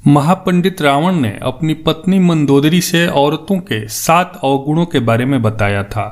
महापंडित रावण ने अपनी पत्नी मंदोदरी से औरतों के 7 अवगुणों के बारे में बताया था।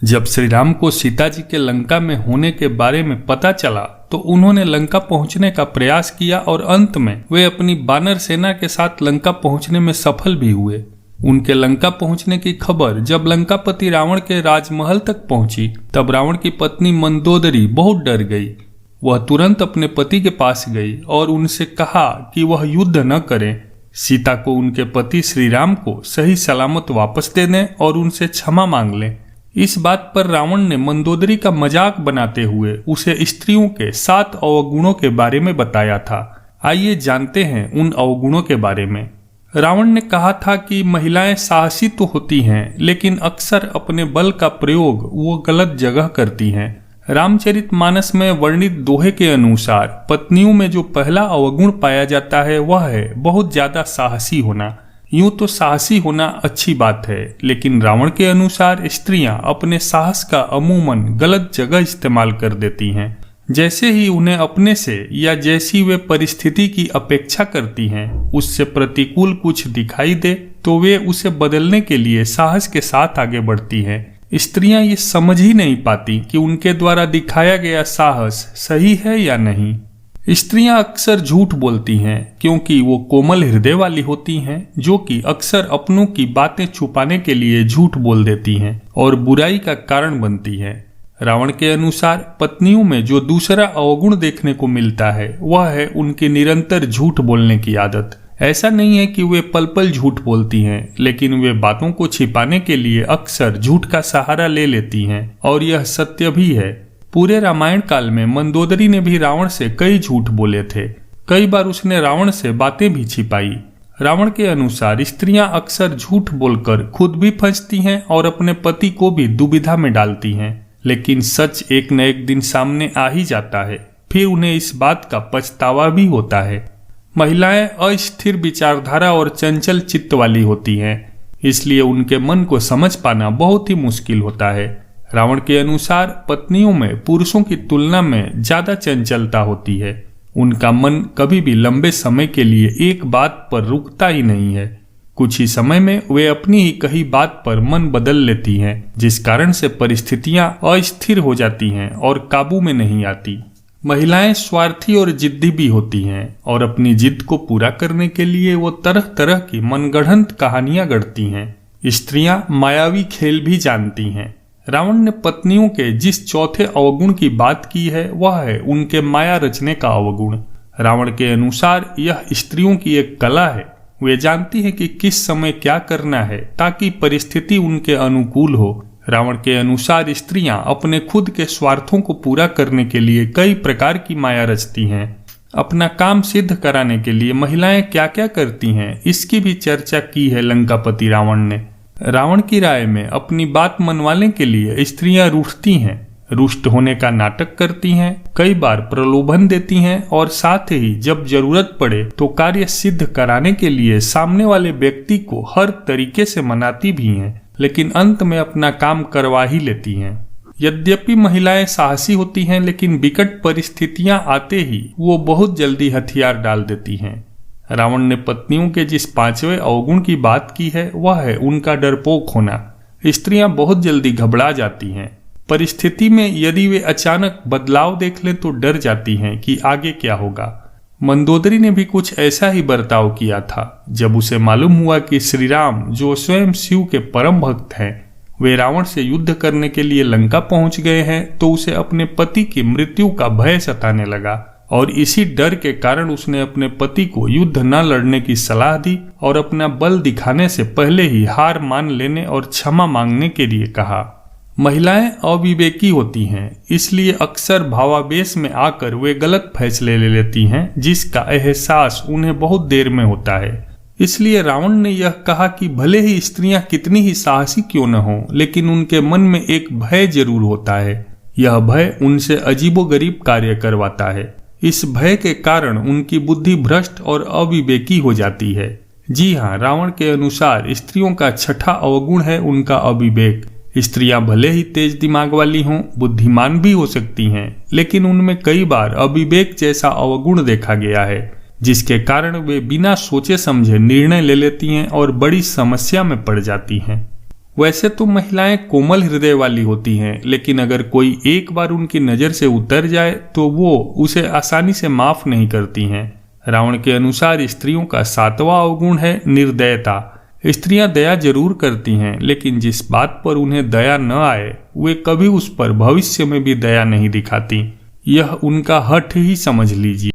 जब श्री राम को सीता जी के लंका में होने के बारे में पता चला तो उन्होंने लंका पहुंचने का प्रयास किया और अंत में वे अपनी वानर सेना के साथ लंका पहुंचने में सफल भी हुए। उनके लंका पहुंचने की खबर जब लंकापति रावण के राजमहल तक पहुंची तब रावण की पत्नी मंदोदरी बहुत डर गई। वह तुरंत अपने पति के पास गई और उनसे कहा कि वह युद्ध न करें, सीता को उनके पति श्री राम को सही सलामत वापस दे दें और उनसे क्षमा मांग लें। इस बात पर रावण ने मंदोदरी का मजाक बनाते हुए उसे स्त्रियों के 7 अवगुणों के बारे में बताया था। आइए जानते हैं उन अवगुणों के बारे में। रावण ने कहा था कि महिलाएं साहसी तो होती हैं लेकिन अक्सर अपने बल का प्रयोग वो गलत जगह करती हैं। रामचरितमानस में वर्णित दोहे के अनुसार पत्नियों में जो पहला अवगुण पाया जाता है वह है बहुत ज्यादा साहसी होना। यूं तो साहसी होना अच्छी बात है, लेकिन रावण के अनुसार स्त्रियां अपने साहस का अमूमन गलत जगह इस्तेमाल कर देती हैं। जैसे ही उन्हें अपने से या जैसी वे परिस्थिति की अपेक्षा करती हैं उससे प्रतिकूल कुछ दिखाई दे तो वे उसे बदलने के लिए साहस के साथ आगे बढ़ती हैं। स्त्रियां ये समझ ही नहीं पाती कि उनके द्वारा दिखाया गया साहस सही है या नहीं। स्त्रियां अक्सर झूठ बोलती हैं क्योंकि वो कोमल हृदय वाली होती हैं, जो कि अक्सर अपनों की बातें छुपाने के लिए झूठ बोल देती हैं और बुराई का कारण बनती हैं। रावण के अनुसार पत्नियों में जो दूसरा अवगुण देखने को मिलता है वह है उनकी निरंतर झूठ बोलने की आदत। ऐसा नहीं है कि वे पल पल झूठ बोलती हैं, लेकिन वे बातों को छिपाने के लिए अक्सर झूठ का सहारा ले लेती हैं और यह सत्य भी है। पूरे रामायण काल में मंदोदरी ने भी रावण से कई झूठ बोले थे। कई बार उसने रावण से बातें भी छिपाई। रावण के अनुसार स्त्रियां अक्सर झूठ बोलकर खुद भी फंसती हैं और अपने पति को भी दुविधा में डालती हैं, लेकिन सच एक न एक दिन सामने आ ही जाता है। फिर उन्हें इस बात का पछतावा भी होता है। महिलाएं अस्थिर विचारधारा और चंचल चित्त वाली होती हैं, इसलिए उनके मन को समझ पाना बहुत ही मुश्किल होता है। रावण के अनुसार पत्नियों में पुरुषों की तुलना में ज्यादा चंचलता होती है। उनका मन कभी भी लंबे समय के लिए एक बात पर रुकता ही नहीं है। कुछ ही समय में वे अपनी ही कही बात पर मन बदल लेती हैं, जिस कारण से परिस्थितियां अस्थिर हो जाती हैं और काबू में नहीं आती। महिलाएं स्वार्थी और जिद्दी भी होती हैं और अपनी जिद को पूरा करने के लिए वो तरह तरह की मनगढ़ंत कहानियां गढ़ती हैं। स्त्रियां मायावी खेल भी जानती हैं। रावण ने पत्नियों के जिस चौथे अवगुण की बात की है वह है उनके माया रचने का अवगुण। रावण के अनुसार यह स्त्रियों की एक कला है। वे जानती हैं कि किस समय क्या करना है ताकि परिस्थिति उनके अनुकूल हो। रावण के अनुसार स्त्रियां अपने खुद के स्वार्थों को पूरा करने के लिए कई प्रकार की माया रचती हैं। अपना काम सिद्ध कराने के लिए महिलाएं क्या क्या करती हैं इसकी भी चर्चा की है लंकापति रावण ने। रावण की राय में अपनी बात मनवाने के लिए स्त्रियां रूठती हैं, रुष्ट होने का नाटक करती हैं, कई बार प्रलोभन देती हैं और साथ ही जब जरूरत पड़े तो कार्य सिद्ध कराने के लिए सामने वाले व्यक्ति को हर तरीके से मनाती भी हैं, लेकिन अंत में अपना काम करवा ही लेती हैं। यद्यपि महिलाएं साहसी होती हैं, लेकिन विकट परिस्थितियां आते ही वो बहुत जल्दी हथियार डाल देती हैं। रावण ने पत्नियों के जिस 5वें अवगुण की बात की है वह है उनका डरपोक होना। स्त्रियां बहुत जल्दी घबरा जाती हैं। परिस्थिति में यदि वे अचानक बदलाव देख लें तो डर जाती हैं कि आगे क्या होगा। मंदोदरी ने भी कुछ ऐसा ही बर्ताव किया था। जब उसे मालूम हुआ कि श्री राम, जो स्वयं शिव के परम भक्त हैं, वे रावण से युद्ध करने के लिए लंका पहुंच गए हैं तो उसे अपने पति की मृत्यु का भय सताने लगा और इसी डर के कारण उसने अपने पति को युद्ध न लड़ने की सलाह दी और अपना बल दिखाने से पहले ही हार मान लेने और क्षमा मांगने के लिए कहा। महिलाएं अविवेकी होती हैं, इसलिए अक्सर भावावेश में आकर वे गलत फैसले ले लेती हैं, जिसका एहसास उन्हें बहुत देर में होता है। इसलिए रावण ने यह कहा कि भले ही स्त्रियां कितनी ही साहसी क्यों न हो, लेकिन उनके मन में एक भय जरूर होता है। यह भय उनसे अजीबोगरीब कार्य करवाता है। इस भय के कारण उनकी बुद्धि भ्रष्ट और अविवेकी हो जाती है। जी हाँ, रावण के अनुसार स्त्रियों का 6ठा अवगुण है उनका अविवेक। स्त्रियां भले ही तेज दिमाग वाली हों, बुद्धिमान भी हो सकती हैं, लेकिन उनमें कई बार अविवेक जैसा अवगुण देखा गया है। जिसके कारण वे बिना सोचे समझे निर्णय ले लेती हैं और बड़ी समस्या में पड़ जाती हैं। वैसे तो महिलाएं कोमल हृदय वाली होती हैं, लेकिन अगर कोई एक बार उनकी नज़र से उतर जाए तो वो उसे आसानी से माफ नहीं करती हैं। रावण के अनुसार स्त्रियों का 7वां अवगुण है निर्दयता। स्त्रियां दया जरूर करती हैं, लेकिन जिस बात पर उन्हें दया न आए वे कभी उस पर भविष्य में भी दया नहीं दिखाती। यह उनका हठ ही समझ लीजिए।